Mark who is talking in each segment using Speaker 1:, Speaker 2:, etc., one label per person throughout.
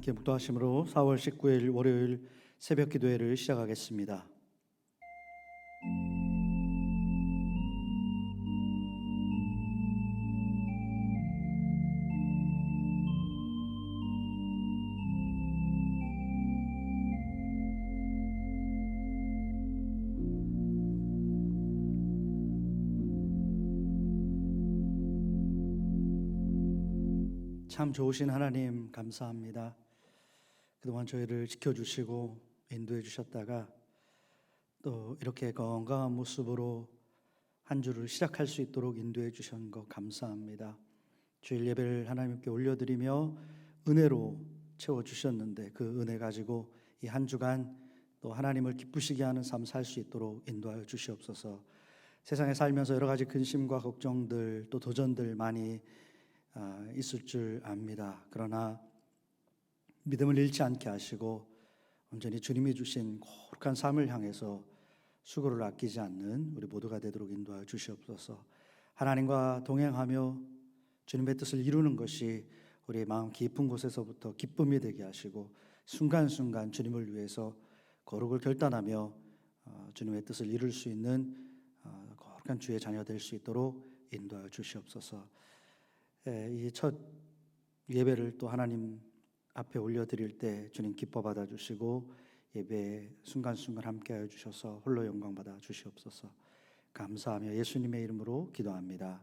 Speaker 1: 함께 묵도하심으로 4월 19일 월요일 새벽 기도회를 시작하겠습니다. 참 좋으신 하나님 감사합니다. 그동안 저희를 지켜주시고 인도해 주셨다가 또 이렇게 건강한 모습으로 한 주를 시작할 수 있도록 인도해 주신 것 감사합니다. 주일 예배를 하나님께 올려드리며 은혜로 채워주셨는데 그 은혜 가지고 이 한 주간 또 하나님을 기쁘시게 하는 삶 살 수 있도록 인도하여 주시옵소서. 세상에 살면서 여러 가지 근심과 걱정들 또 도전들 많이 있을 줄 압니다. 그러나 믿음을 잃지 않게 하시고 온전히 주님이 주신 거룩한 삶을 향해서 수고를 아끼지 않는 우리 모두가 되도록 인도하여 주시옵소서. 하나님과 동행하며 주님의 뜻을 이루는 것이 우리의 마음 깊은 곳에서부터 기쁨이 되게 하시고 순간순간 주님을 위해서 거룩을 결단하며 주님의 뜻을 이룰 수 있는 거룩한 주의 자녀 될 수 있도록 인도하여 주시옵소서. 이 첫 예배를 또 하나님 앞에 올려드릴 때 주님 기뻐 받아주시고 예배 순간순간 함께하여 주셔서 홀로 영광 받아 주시옵소서. 감사하며 예수님의 이름으로 기도합니다.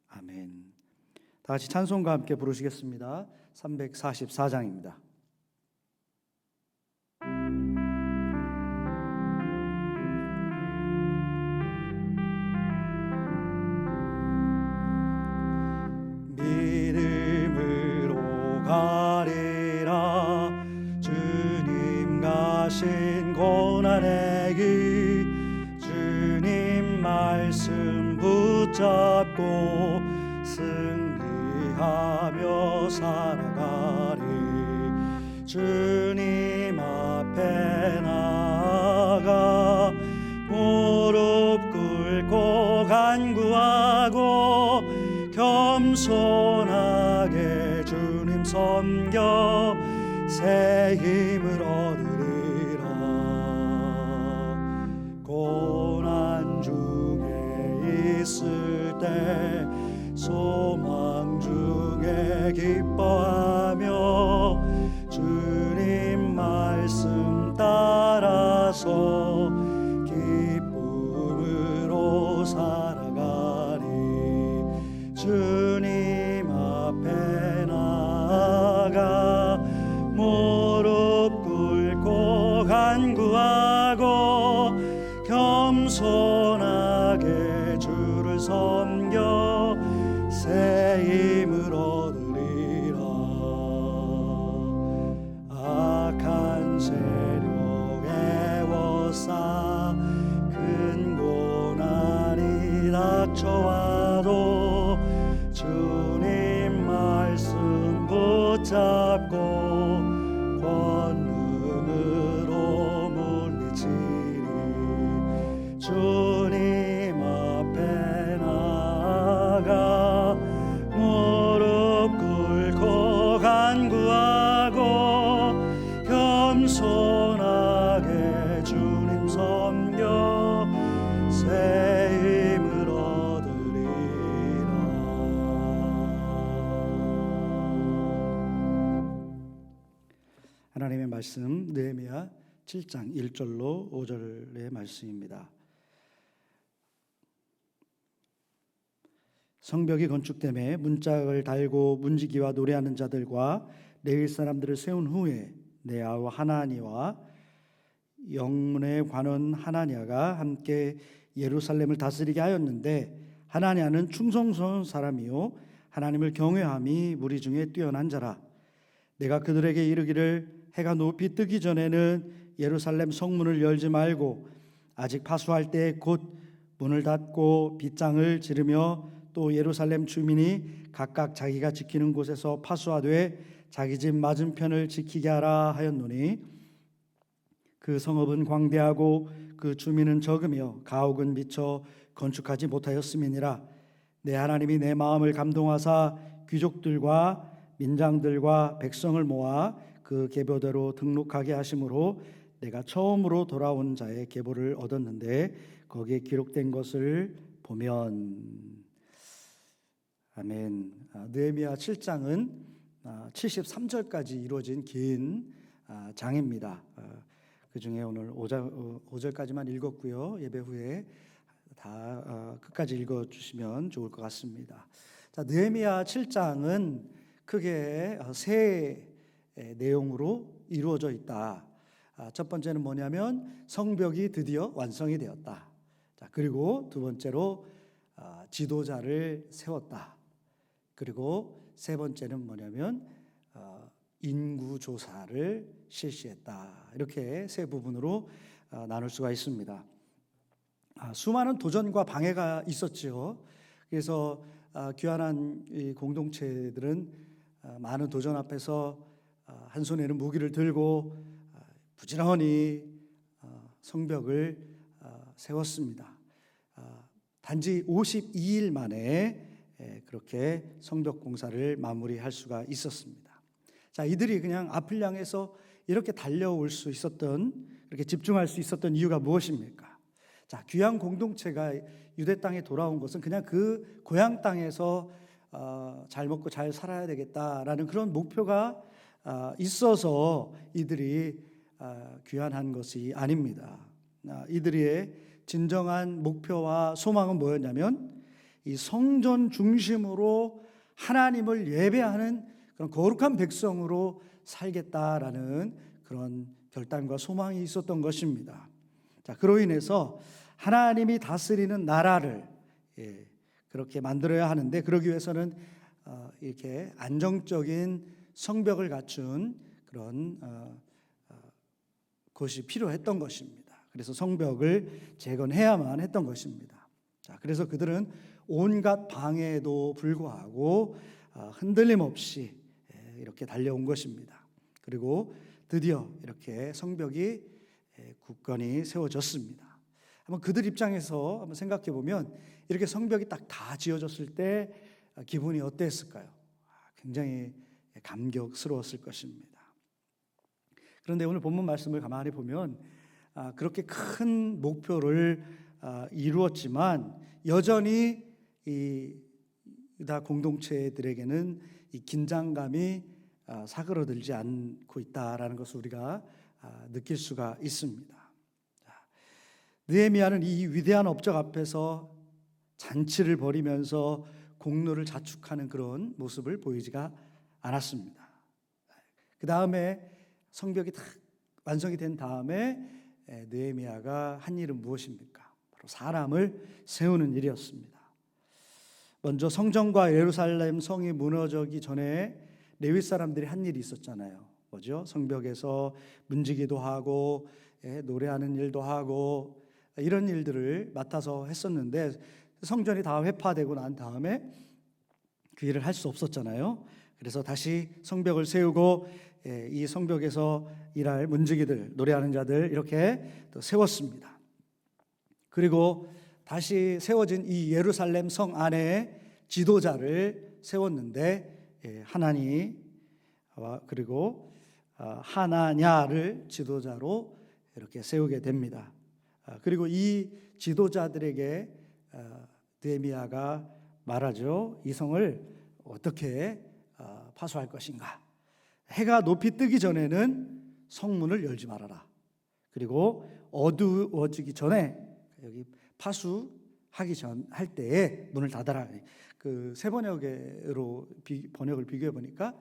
Speaker 1: 아멘. 다 같이 찬송과 함께 부르시겠습니다. 344장입니다. 가리라 주님 가신 고난의 길 주님 말씀 붙잡고 승리하며 살아가리 주님 앞에 나아가 무릎 꿇고 간구하고 겸손하게 주님 섬겨 새 힘을 얻으리라. 고난 중에 있을 때 소망 중에 기뻐하며 주님 말씀 따라서 기쁨으로 살아가리. 주님 앞에 나아가 무릎 꿇고 간구하고 겸손하게 주를 섬겨 새 힘을 얻으리라. 악한 세력에 워싸 큰 고난이 닥쳐와도 주님 말씀 붙잡고 권능으로 물리치리. 주님 앞에 나아가 무릎 꿇고 간구하고 겸손하게 주님 섬겨 새 힘을 얻으리라. 하나님의 말씀 느헤미야 7장 1절로 5절의 말씀입니다. 성벽이 건축됨에 문짝을 달고 문지기와 노래하는 자들과 레위 사람들을 세운 후에 내 아우 하나니와 영문의 관원 하나냐가 함께 예루살렘을 다스리게 하였는데 하나냐는 충성스러운 사람이요 하나님을 경외함이 무리 중에 뛰어난 자라. 내가 그들에게 이르기를 해가 높이 뜨기 전에는 예루살렘 성문을 열지 말고 아직 파수할 때 곧 문을 닫고 빗장을 지르며 또 예루살렘 주민이 각각 자기가 지키는 곳에서 파수하되 자기 집 맞은편을 지키게 하라 하였노니 그 성읍은 광대하고 그 주민은 적으며 가옥은 미처 건축하지 못하였음이니라. 내 하나님이 내 마음을 감동하사 귀족들과 민장들과 백성을 모아 그 계보대로 등록하게 하심으로 내가 처음으로 돌아온 자의 계보를 얻었는데 거기에 기록된 것을 보면. 아멘. 느헤미야 7장은 73절까지 이루어진 긴 장입니다. 그 중에 오늘 5절까지만 읽었고요. 예배 후에 다 끝까지 읽어주시면 좋을 것 같습니다. 자, 느헤미야 7장은 크게 세 내용으로 이루어져 있다. 첫 번째는 뭐냐면 성벽이 드디어 완성이 되었다. 자, 그리고 두 번째로 지도자를 세웠다. 그리고 세 번째는 뭐냐면 인구 조사를 실시했다. 이렇게 세 부분으로 나눌 수가 있습니다. 수많은 도전과 방해가 있었죠. 그래서 귀환한 이 공동체들은 많은 도전 앞에서 한 손에는 무기를 들고 부지런히 성벽을 세웠습니다. 단지 52일 만에 그렇게 성벽 공사를 마무리할 수가 있었습니다. 자, 이들이 그냥 앞을 향해서 이렇게 달려올 수 있었던, 이렇게 집중할 수 있었던 이유가 무엇입니까? 자, 귀한 공동체가 유대 땅에 돌아온 것은 그냥 그 고향 땅에서 잘 먹고 잘 살아야 되겠다라는 그런 목표가 있어서 이들이 귀환한 것이 아닙니다. 이들의 진정한 목표와 소망은 뭐였냐면 이 성전 중심으로 하나님을 예배하는 그런 거룩한 백성으로 살겠다라는 그런 결단과 소망이 있었던 것입니다. 자, 그로 인해서 하나님이 다스리는 나라를 그렇게 만들어야 하는데, 그러기 위해서는 이렇게 안정적인 성벽을 갖춘 그런 것이 필요했던 것입니다. 그래서 성벽을 재건해야만 했던 것입니다. 자, 그래서 그들은 온갖 방해에도 불구하고 흔들림 없이 이렇게 달려온 것입니다. 그리고 드디어 이렇게 성벽이 굳건히 세워졌습니다. 한번 그들 입장에서 한번 생각해 보면 이렇게 성벽이 딱 다 지어졌을 때 기분이 어땠을까요? 굉장히 감격스러웠을 것입니다. 그런데 오늘 본문 말씀을 가만히 보면 그렇게 큰 목표를 이루었지만 여전히 이 유다 공동체들에게는 이 긴장감이 사그러들지 않고 있다라는 것을 우리가 느낄 수가 있습니다. 느헤미야는 이 위대한 업적 앞에서 잔치를 벌이면서 공로를 자축하는 그런 모습을 보이지가 않았습니다. 그 다음에 성벽이 다 완성이 된 다음에 느헤미야가 한 일은 무엇입니까? 바로 사람을 세우는 일이었습니다. 먼저 성전과 예루살렘 성이 무너지기 전에 레위 사람들이 한 일이 있었잖아요. 뭐죠? 성벽에서 문지기도 하고 노래하는 일도 하고 이런 일들을 맡아서 했었는데 성전이 다 회파되고 난 다음에 그 일을 할 수 없었잖아요. 그래서 다시 성벽을 세우고 이 성벽에서 일할 문지기들, 노래하는 자들 이렇게 또 세웠습니다. 그리고 다시 세워진 이 예루살렘 성 안에 지도자를 세웠는데 하나니 그리고 하나냐를 지도자로 이렇게 세우게 됩니다. 그리고 이 지도자들에게 느헤미야가 말하죠. 이 성을 어떻게 파수할 것인가. 해가 높이 뜨기 전에는 성문을 열지 말아라. 그리고 어두워지기 전에 여기 파수하기 전 할 때에 문을 닫아라. 그 세 번역으로 번역을 비교해 보니까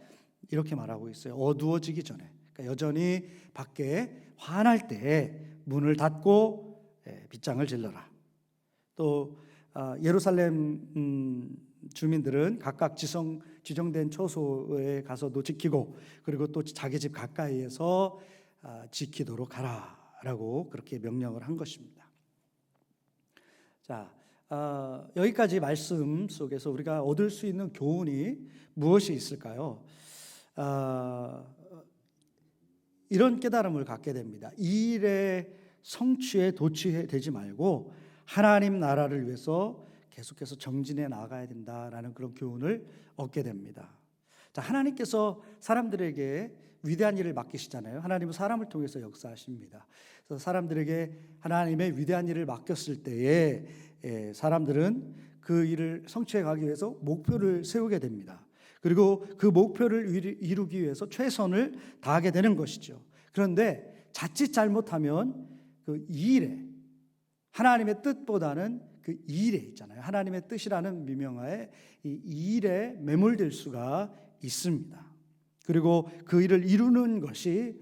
Speaker 1: 이렇게 말하고 있어요. 어두워지기 전에. 그러니까 여전히 밖에 환할 때에 문을 닫고 빗장을 질러라. 또 예루살렘 주민들은 각각 지정된 처소에 가서도 지키고 그리고 또 자기 집 가까이에서 지키도록 하라라고 그렇게 명령을 한 것입니다. 자, 여기까지 말씀 속에서 우리가 얻을 수 있는 교훈이 무엇이 있을까요? 이런 깨달음을 갖게 됩니다. 이 일의 성취에 도취되지 말고 하나님 나라를 위해서 계속해서 정진해 나가야 된다라는 그런 교훈을 얻게 됩니다. 자, 하나님께서 사람들에게 위대한 일을 맡기시잖아요. 하나님은 사람을 통해서 역사하십니다. 그래서 사람들에게 하나님의 위대한 일을 맡겼을 때에 사람들은 그 일을 성취해 가기 위해서 목표를 세우게 됩니다. 그리고 그 목표를 이루기 위해서 최선을 다하게 되는 것이죠. 그런데 자칫 잘못하면 그 일에, 하나님의 뜻보다는 그 일에 있잖아요. 하나님의 뜻이라는 미명하에 이 일에 매몰될 수가 있습니다. 그리고 그 일을 이루는 것이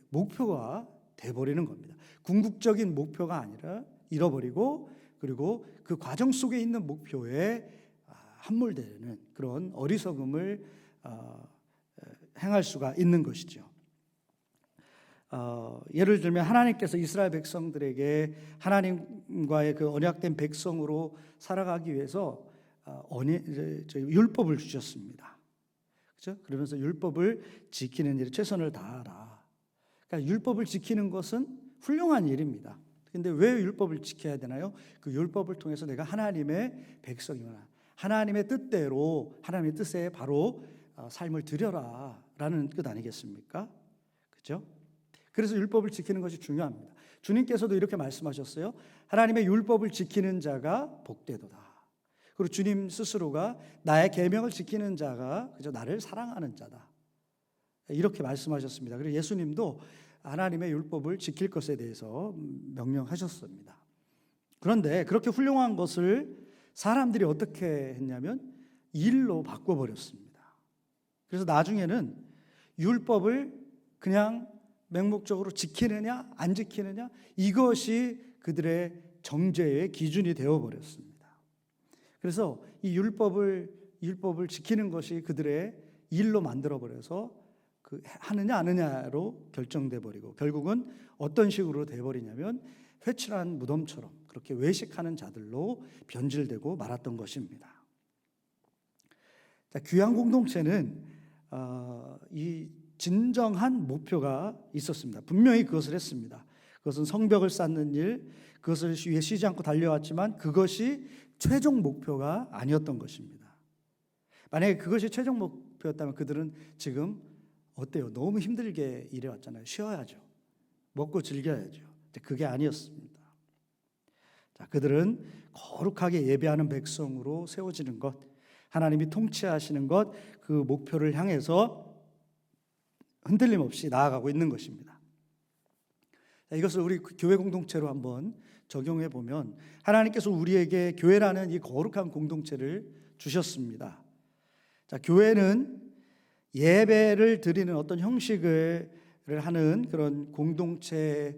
Speaker 1: 목표가 돼버리는 겁니다. 궁극적인 목표가 아니라 잃어버리고, 그리고 그 과정 속에 있는 목표에 함몰되는 그런 어리석음을 행할 수가 있는 것이죠. 예를 들면 하나님께서 이스라엘 백성들에게 하나님과의 그 언약된 백성으로 살아가기 위해서 율법을 주셨습니다. 그렇죠? 그러면서 율법을 지키는 일에 최선을 다하라. 그러니까 율법을 지키는 것은 훌륭한 일입니다. 근데 왜 율법을 지켜야 되나요? 그 율법을 통해서 내가 하나님의 백성이구나, 하나님의 뜻대로, 하나님의 뜻에 바로 삶을 드려라 라는 뜻 아니겠습니까? 그렇죠? 그래서 율법을 지키는 것이 중요합니다. 주님께서도 이렇게 말씀하셨어요. 하나님의 율법을 지키는 자가 복되도다. 그리고 주님 스스로가 나의 계명을 지키는 자가 그저 나를 사랑하는 자다, 이렇게 말씀하셨습니다. 그리고 예수님도 하나님의 율법을 지킬 것에 대해서 명령하셨습니다. 그런데 그렇게 훌륭한 것을 사람들이 어떻게 했냐면 일로 바꿔버렸습니다. 그래서 나중에는 율법을 그냥 맹목적으로 지키느냐 안 지키느냐, 이것이 그들의 정죄의 기준이 되어버렸습니다. 그래서 이 율법을 지키는 것이 그들의 일로 만들어버려서 그 하느냐 안 하느냐로 결정돼 버리고, 결국은 어떤 식으로 돼버리냐면 회칠한 무덤처럼 그렇게 외식하는 자들로 변질되고 말았던 것입니다. 자, 귀한 공동체는 이 진정한 목표가 있었습니다. 분명히 그것을 했습니다. 그것은 성벽을 쌓는 일, 그것을 위해 쉬지 않고 달려왔지만 그것이 최종 목표가 아니었던 것입니다. 만약에 그것이 최종 목표였다면 그들은 지금 어때요? 너무 힘들게 일해왔잖아요. 쉬어야죠. 먹고 즐겨야죠. 그게 아니었습니다. 자, 그들은 거룩하게 예배하는 백성으로 세워지는 것, 하나님이 통치하시는 것, 그 목표를 향해서 흔들림 없이 나아가고 있는 것입니다. 자, 이것을 우리 교회 공동체로 한번 적용해 보면 하나님께서 우리에게 교회라는 이 거룩한 공동체를 주셨습니다. 자, 교회는 예배를 드리는 어떤 형식을 하는 그런 공동체로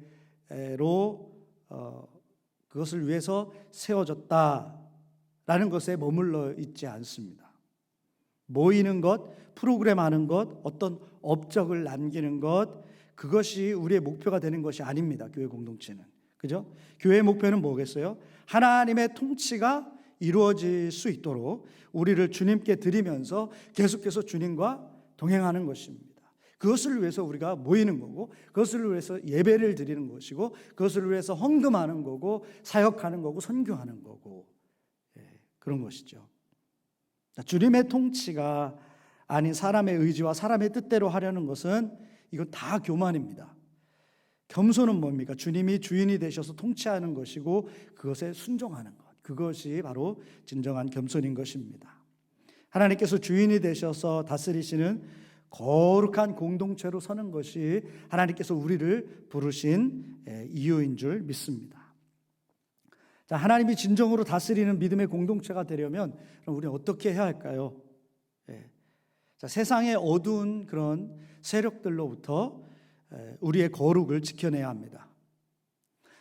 Speaker 1: 그것을 위해서 세워졌다라는 것에 머물러 있지 않습니다. 모이는 것, 프로그램 하는 것, 어떤 업적을 남기는 것, 그것이 우리의 목표가 되는 것이 아닙니다. 교회 공동체는. 그죠? 교회의 목표는 뭐겠어요? 하나님의 통치가 이루어질 수 있도록 우리를 주님께 드리면서 계속해서 주님과 동행하는 것입니다. 그것을 위해서 우리가 모이는 거고, 그것을 위해서 예배를 드리는 것이고, 그것을 위해서 헌금하는 거고, 사역하는 거고, 선교하는 거고, 그런 것이죠. 주님의 통치가 아닌 사람의 의지와 사람의 뜻대로 하려는 것은 이건 다 교만입니다. 겸손은 뭡니까? 주님이 주인이 되셔서 통치하는 것이고 그것에 순종하는 것, 그것이 바로 진정한 겸손인 것입니다. 하나님께서 주인이 되셔서 다스리시는 거룩한 공동체로 서는 것이 하나님께서 우리를 부르신 이유인 줄 믿습니다. 자, 하나님이 진정으로 다스리는 믿음의 공동체가 되려면 그럼 우리는 어떻게 해야 할까요? 자, 세상의 어두운 그런 세력들로부터 우리의 거룩을 지켜내야 합니다.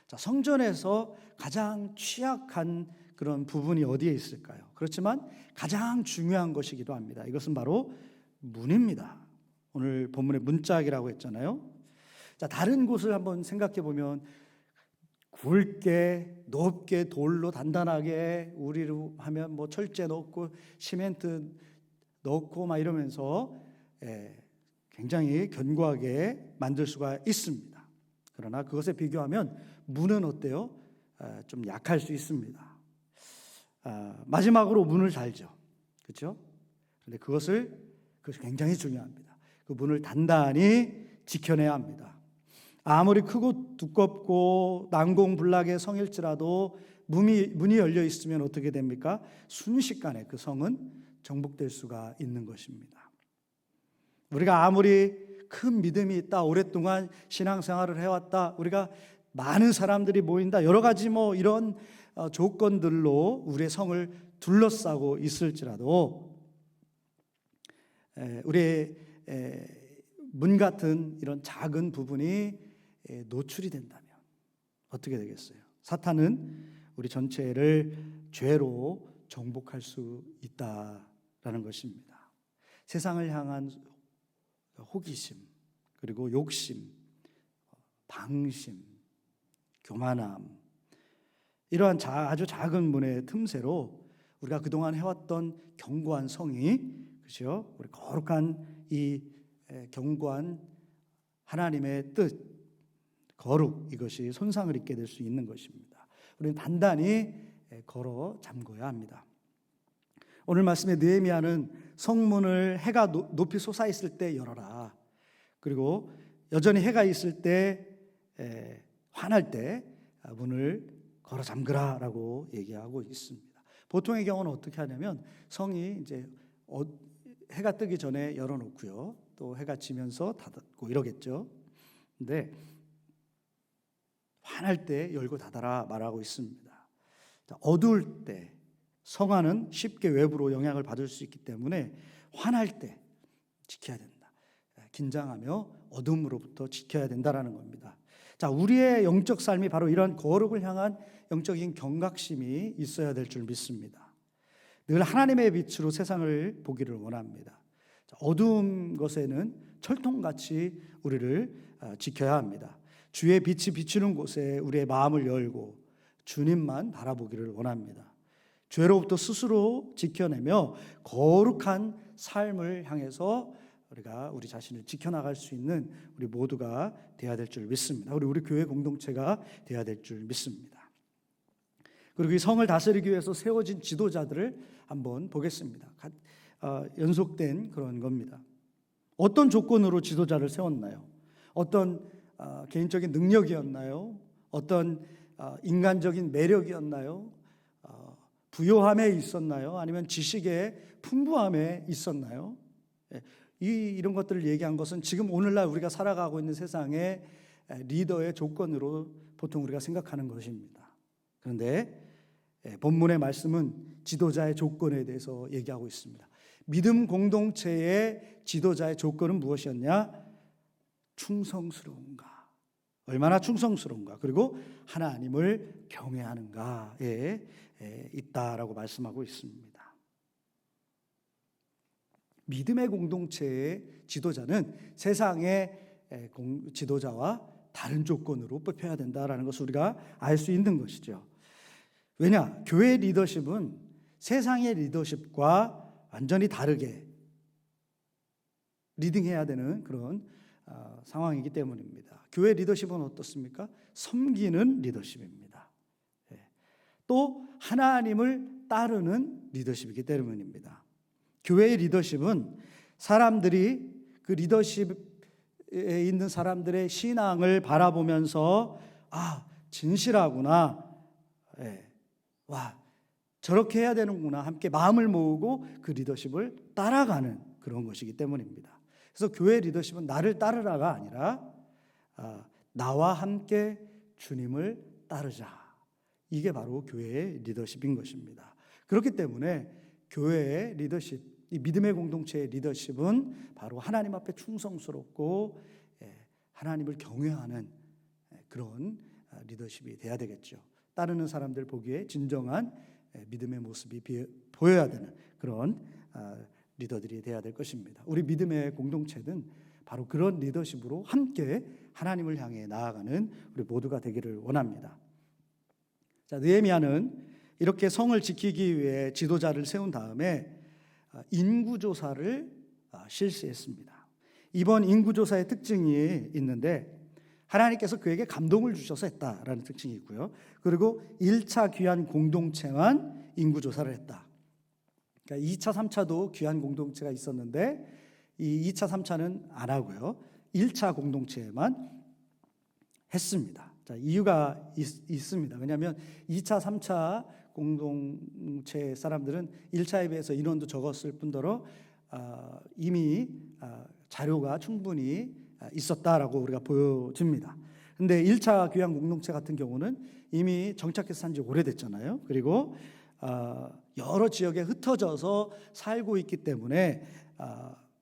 Speaker 1: 자, 성전에서 가장 취약한 그런 부분이 어디에 있을까요? 그렇지만 가장 중요한 것이기도 합니다. 이것은 바로 문입니다. 오늘 본문에 문짝이라고 했잖아요. 자, 다른 곳을 한번 생각해 보면 굵게 높게 돌로 단단하게 우리로 하면 뭐 철제 넣고 시멘트 넣고 막 이러면서 굉장히 견고하게 만들 수가 있습니다. 그러나 그것에 비교하면 문은 어때요? 좀 약할 수 있습니다. 마지막으로 문을 달죠. 그렇죠? 그런데 그것이 굉장히 중요합니다. 그 문을 단단히 지켜내야 합니다. 아무리 크고 두껍고 난공불락의 성일지라도 문이 열려 있으면 어떻게 됩니까? 순식간에 그 성은 정복될 수가 있는 것입니다. 우리가 아무리 큰 믿음이 있다, 오랫동안 신앙생활을 해왔다, 우리가 많은 사람들이 모인다, 여러 가지 이런 조건들로 우리의 성을 둘러싸고 있을지라도 우리의 문 같은 이런 작은 부분이 노출이 된다면 어떻게 되겠어요? 사탄은 우리 전체를 죄로 정복할 수 있다라는 것입니다. 세상을 향한 호기심, 그리고 욕심, 방심, 교만함, 이러한 아주 작은 문의 틈새로 우리가 그동안 해왔던 견고한 성이, 그렇죠? 우리 거룩한 이 견고한 하나님의 뜻, 거룩, 이것이 손상을 입게 될 수 있는 것입니다. 우리는 단단히 걸어 잠궈야 합니다. 오늘 말씀에 느헤미야는 성문을 해가 높이 솟아 있을 때 열어라, 그리고 여전히 해가 있을 때 환할 때 문을 걸어 잠그라라고 얘기하고 있습니다. 보통의 경우는 어떻게 하냐면 성이 이제 해가 뜨기 전에 열어놓고요, 또 해가 지면서 닫고 이러겠죠. 근데 환할 때 열고 닫아라 말하고 있습니다. 어두울 때 성화는 쉽게 외부로 영향을 받을 수 있기 때문에 환할 때 지켜야 된다. 긴장하며 어둠으로부터 지켜야 된다라는 겁니다. 자, 우리의 영적 삶이 바로 이런 거룩을 향한 영적인 경각심이 있어야 될 줄 믿습니다. 늘 하나님의 빛으로 세상을 보기를 원합니다. 어두운 것에는 철통같이 우리를 지켜야 합니다. 주의 빛이 비추는 곳에 우리의 마음을 열고 주님만 바라보기를 원합니다. 죄로부터 스스로 지켜내며 거룩한 삶을 향해서 우리가 우리 자신을 지켜나갈 수 있는 우리 모두가 되어야 될 줄 믿습니다. 우리 교회 공동체가 되어야 될 줄 믿습니다. 그리고 이 성을 다스리기 위해서 세워진 지도자들을 한번 보겠습니다. 연속된 그런 겁니다. 어떤 조건으로 지도자를 세웠나요? 어떤 개인적인 능력이었나요? 어떤 인간적인 매력이었나요? 부요함에 있었나요? 아니면 지식의 풍부함에 있었나요? 이런 것들을 얘기한 것은 지금 오늘날 우리가 살아가고 있는 세상의 리더의 조건으로 보통 우리가 생각하는 것입니다. 그런데 본문의 말씀은 지도자의 조건에 대해서 얘기하고 있습니다. 믿음 공동체의 지도자의 조건은 무엇이었냐? 충성스러운가? 얼마나 충성스러운가? 그리고 하나님을 경외하는가에 있다라고 말씀하고 있습니다. 믿음의 공동체의 지도자는 세상의 지도자와 다른 조건으로 뽑혀야 된다라는 것을 우리가 알 수 있는 것이죠. 왜냐? 교회 리더십은 세상의 리더십과 완전히 다르게 리딩해야 되는 그런 상황이기 때문입니다. 교회 리더십은 어떻습니까? 섬기는 리더십입니다. 또 하나님을 따르는 리더십이기 때문입니다. 교회의 리더십은 사람들이 그 리더십에 있는 사람들의 신앙을 바라보면서 진실하구나, 와 저렇게 해야 되는구나, 함께 마음을 모으고 그 리더십을 따라가는 그런 것이기 때문입니다. 그래서 교회 리더십은 나를 따르라가 아니라 나와 함께 주님을 따르자, 이게 바로 교회의 리더십인 것입니다. 그렇기 때문에 교회의 리더십, 이 믿음의 공동체의 리더십은 바로 하나님 앞에 충성스럽고 하나님을 경외하는 그런 리더십이 돼야 되겠죠. 따르는 사람들 보기에 진정한 믿음의 모습이 보여야 되는 그런 리더들이 돼야 될 것입니다. 우리 믿음의 공동체는 바로 그런 리더십으로 함께 하나님을 향해 나아가는 우리 모두가 되기를 원합니다. 자, 느헤미야는 이렇게 성을 지키기 위해 지도자를 세운 다음에 인구조사를 실시했습니다. 이번 인구조사의 특징이 있는데 하나님께서 그에게 감동을 주셔서 했다라는 특징이 있고요. 그리고 1차 귀한 공동체만 인구조사를 했다. 그러니까 2차, 3차도 귀한 공동체가 있었는데 이 2차, 3차는 안 하고요. 1차 공동체만 했습니다. 자, 이유가 있습니다. 왜냐하면 2차, 3차 공동체 사람들은 1차에 비해서 인원도 적었을 뿐더러 이미 자료가 충분히 있었다라고 우리가 보여집니다. 근데 1차 교양 공동체 같은 경우는 이미 정착해서 산 지 오래됐잖아요. 그리고 여러 지역에 흩어져서 살고 있기 때문에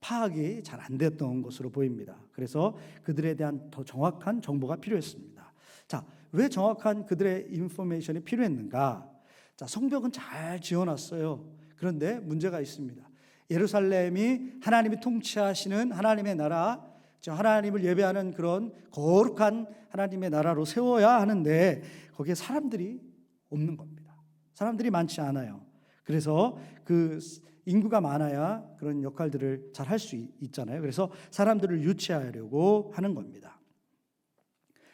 Speaker 1: 파악이 잘 안 됐던 것으로 보입니다. 그래서 그들에 대한 더 정확한 정보가 필요했습니다. 자, 왜 정확한 그들의 인포메이션이 필요했는가? 자, 성벽은 잘 지어놨어요. 그런데 문제가 있습니다. 예루살렘이 하나님이 통치하시는 하나님의 나라, 하나님을 예배하는 그런 거룩한 하나님의 나라로 세워야 하는데 거기에 사람들이 없는 겁니다. 사람들이 많지 않아요. 그래서 그 인구가 많아야 그런 역할들을 잘 할 수 있잖아요. 그래서 사람들을 유치하려고 하는 겁니다.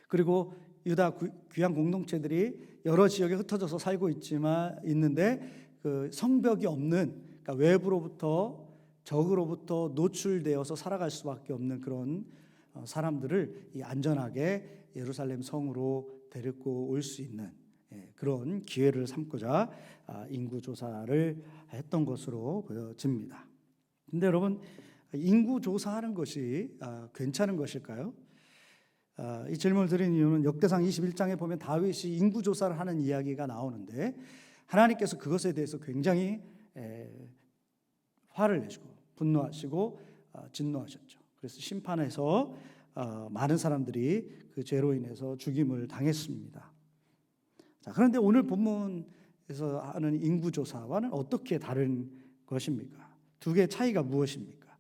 Speaker 1: 그리고 유다 귀한 공동체들이 여러 지역에 흩어져서 살고 있는데 그 성벽이 없는, 그러니까 외부로부터 적으로부터 노출되어서 살아갈 수밖에 없는 그런 사람들을 안전하게 예루살렘 성으로 데리고 올 수 있는 그런 기회를 삼고자 인구 조사를 했던 것으로 보여집니다. 근데 여러분, 인구 조사하는 것이 괜찮은 것일까요? 이 질문을 드린 이유는 역대상 21장에 보면 다윗이 인구 조사를 하는 이야기가 나오는데 하나님께서 그것에 대해서 굉장히 화를 내시고 분노하시고 진노하셨죠. 그래서 심판해서 많은 사람들이 그 죄로 인해서 죽임을 당했습니다. 자, 그런데 오늘 본문에서 하는 인구 조사와는 어떻게 다른 것입니까? 두 개의 차이가 무엇입니까?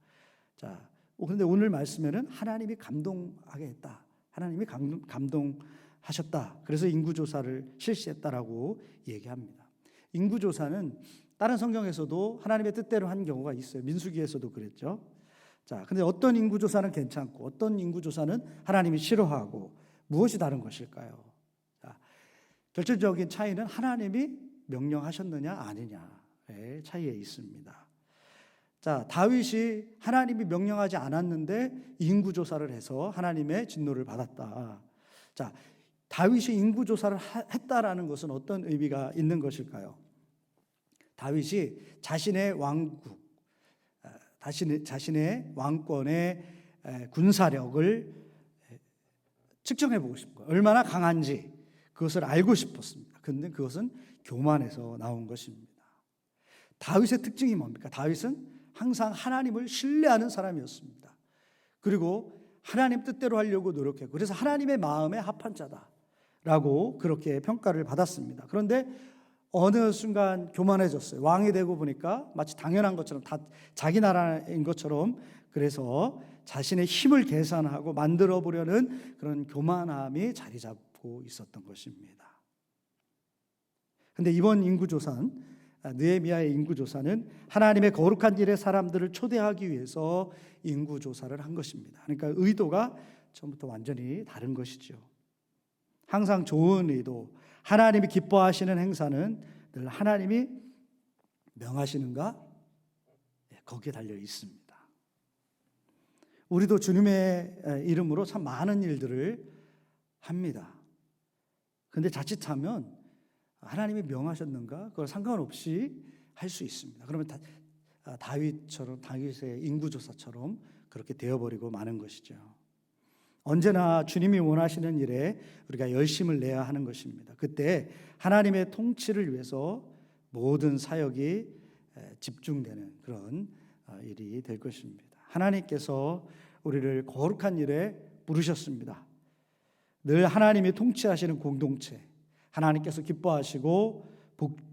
Speaker 1: 자, 그런데 오늘 말씀에는 하나님이 감동하게 했다. 하나님이 감동하셨다. 그래서 인구조사를 실시했다라고 얘기합니다. 인구조사는 다른 성경에서도 하나님의 뜻대로 한 경우가 있어요. 민수기에서도 그랬죠. 자, 근데 어떤 인구조사는 괜찮고 어떤 인구조사는 하나님이 싫어하고 무엇이 다른 것일까요? 자, 결정적인 차이는 하나님이 명령하셨느냐 아니냐의 차이에 있습니다. 자, 다윗이 하나님이 명령하지 않았는데 인구조사를 해서 하나님의 진노를 받았다. 자, 다윗이 인구조사를 했다라는 것은 어떤 의미가 있는 것일까요? 다윗이 자신의 왕국, 자신의 왕권의 군사력을 측정해 보고 싶은 거예요. 얼마나 강한지 그것을 알고 싶었습니다. 그런데 그것은 교만에서 나온 것입니다. 다윗의 특징이 뭡니까? 다윗은 항상 하나님을 신뢰하는 사람이었습니다. 그리고 하나님 뜻대로 하려고 노력했고 그래서 하나님의 마음에 합한 자다라고 그렇게 평가를 받았습니다. 그런데 어느 순간 교만해졌어요. 왕이 되고 보니까 마치 당연한 것처럼 다 자기 나라인 것처럼 그래서 자신의 힘을 계산하고 만들어 보려는 그런 교만함이 자리 잡고 있었던 것입니다. 그런데 이번 인구조사는 느헤미야의 인구조사는 하나님의 거룩한 일에 사람들을 초대하기 위해서 인구조사를 한 것입니다. 그러니까 의도가 처음부터 완전히 다른 것이죠. 항상 좋은 의도, 하나님이 기뻐하시는 행사는 늘 하나님이 명하시는가? 거기에 달려 있습니다. 우리도 주님의 이름으로 참 많은 일들을 합니다. 그런데 자칫하면 하나님이 명하셨는가? 그걸 상관없이 할 수 있습니다. 그러면 다윗의 인구조사처럼 그렇게 되어버리고 마는 것이죠. 언제나 주님이 원하시는 일에 우리가 열심을 내야 하는 것입니다. 그때 하나님의 통치를 위해서 모든 사역이 집중되는 그런 일이 될 것입니다. 하나님께서 우리를 거룩한 일에 부르셨습니다. 늘 하나님이 통치하시는 공동체, 하나님께서 기뻐하시고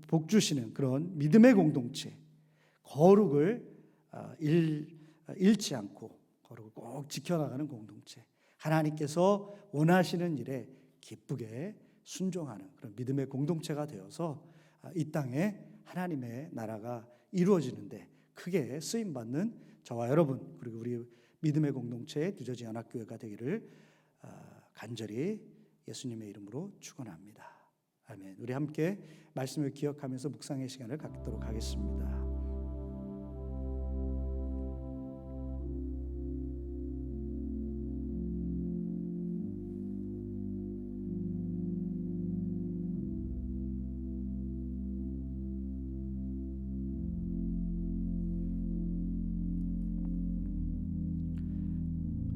Speaker 1: 복 주시는 그런 믿음의 공동체, 거룩을 잃지 않고 거룩을 꼭 지켜나가는 공동체, 하나님께서 원하시는 일에 기쁘게 순종하는 그런 믿음의 공동체가 되어서 이 땅에 하나님의 나라가 이루어지는데 크게 쓰임받는 저와 여러분 그리고 우리 믿음의 공동체 뉴저지 연합교회가 되기를 간절히 예수님의 이름으로 축원합니다. 아멘. 우리 함께 말씀을 기억하면서 묵상의 시간을 갖도록 하겠습니다.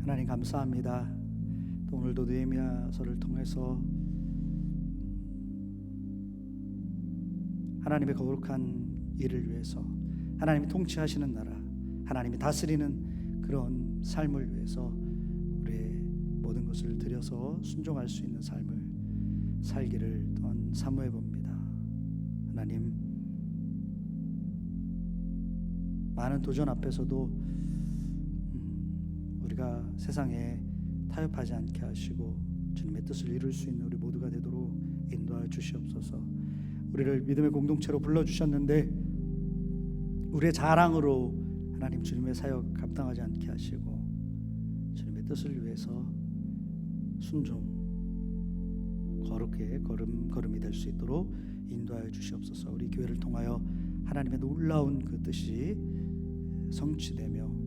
Speaker 1: 하나님 감사합니다. 또 오늘도 느헤미야서를 통해서 하나님의 거룩한 일을 위해서, 하나님이 통치하시는 나라, 하나님이 다스리는 그런 삶을 위해서 우리의 모든 것을 들여서 순종할 수 있는 삶을 살기를 또한 사모해 봅니다. 하나님, 많은 도전 앞에서도 우리가 세상에 타협하지 않게 하시고 주님의 뜻을 이룰 수 있는 우리 모두가 되도록 인도하여 주시옵소서. 우리를 믿음의 공동체로 불러주셨는데 우리의 자랑으로 하나님 주님의 사역 감당하지 않게 하시고 주님의 뜻을 위해서 순종, 거룩의 걸음이 될 수 있도록 인도하여 주시옵소서. 우리 교회를 통하여 하나님의 놀라운 그 뜻이 성취되며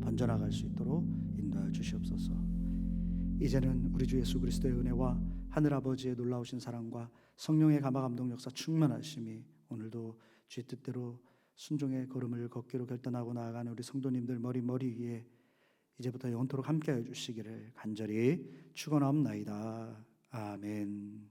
Speaker 1: 번져나갈 수 있도록 인도하여 주시옵소서. 이제는 우리 주 예수 그리스도의 은혜와 하늘아버지의 놀라우신 사랑과 성령의 감화 감동 역사 충만하심이 오늘도 주의 뜻대로 순종의 걸음을 걷기로 결단하고 나아가는 우리 성도님들 머리 위에 이제부터 영원토록 함께하여 주시기를 간절히 축원하옵나이다. 아멘.